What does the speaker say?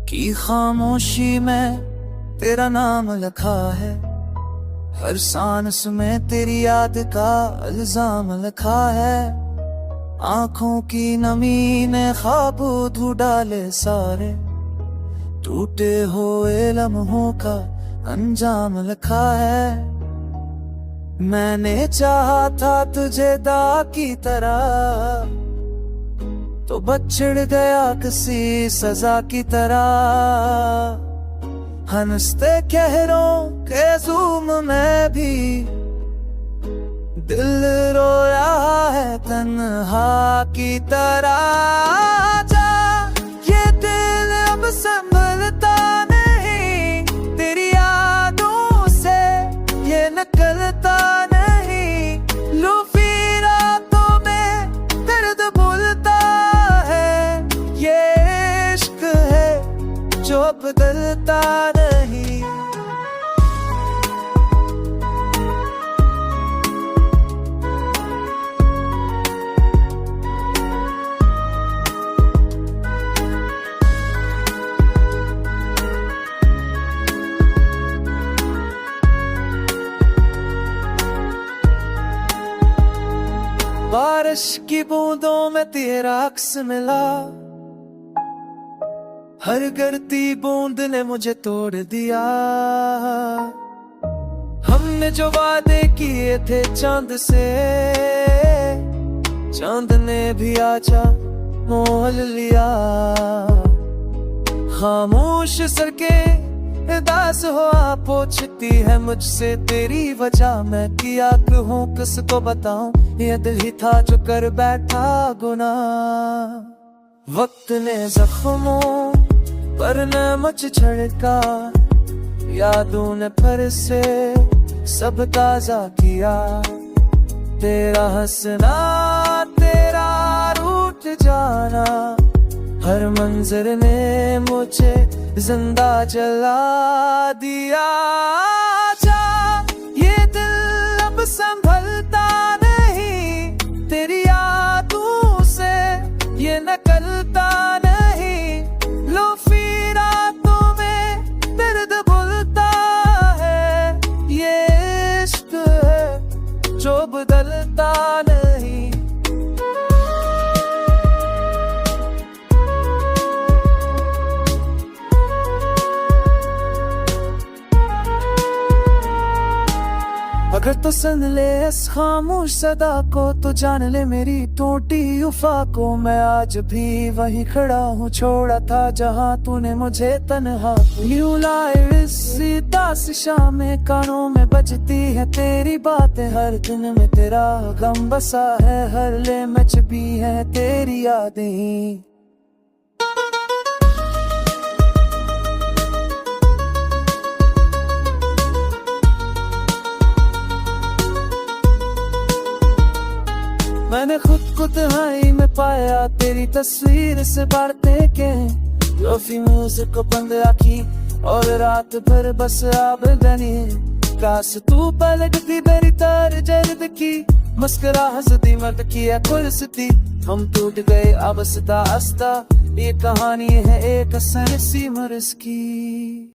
की खामोशी में तेरा नाम लिखा है, हर सांस में तेरी याद का इल्जाम लिखा है। आंखों की नमी ने ख्वाब धो डाले सारे, टूटे हुए लम्हों का अंजाम लिखा है। मैंने चाहा था तुझे दा की तरह, तो बछड़ गया किसी सजा की तरह। हंसते कहरों के ज़ूम में भी दिल रोया है तन्हा की तरह। जा ये दिल अब संभलता नहीं, तेरी यादों से ये निकलता नहीं। लूफी रातों में दर्द भूलता है, ये इश्क है जो बदलता नहीं। बारिश की बूंदों में तेरा अक्स मिला, हर गिरती बूंद ने मुझे तोड़ दिया। हमने जो वादे किए थे चांद से, चांद ने भी आजा मोल लिया। खामोश सड़कें उदास हुआ पूछती है मुझसे तेरी वजह, मैं किया कहूँ किसको बताऊं, ये दिल ही था जो कर बैठा गुनाह। वक्त ने जख्मों पर न मुझ झड़का, यादों ने फिर से सब ताजा किया। तेरा हंसना तेरा रूठ जाना, हर मंजर ने मुझे जिंदा जला दिया। जा ये दिल अब संभलता नहीं, तेरी यादों से ये निकलता नहीं। लूफी रातों में दर्द भूलता है, ये इश्क है जो बदलता नहीं। अगर तो सुन ले इस खामोश सदा को, तो जान ले मेरी टूटी वफा को। मैं आज भी वहीं खड़ा हूँ, छोड़ा था जहाँ तूने मुझे तन्हा। यूं लाए इसी दास शामें कानों में बजती है तेरी बातें, हर दिन में तेरा गम बसा है, हर ले में छुपी है तेरी यादें। मैंने खुद को तन्हाई में पाया, तेरी तस्वीर से बातें के। लोफी म्यूजिक को बंद रखी और रात भर बस आबदनी। काश तू पलटती मेरी तार जर्द की, मस्करा हंसती मर्द की है कुर्सती। हम टूट गए अब सदा आस्ता, ये कहानी है एक असर सी मर्ज की।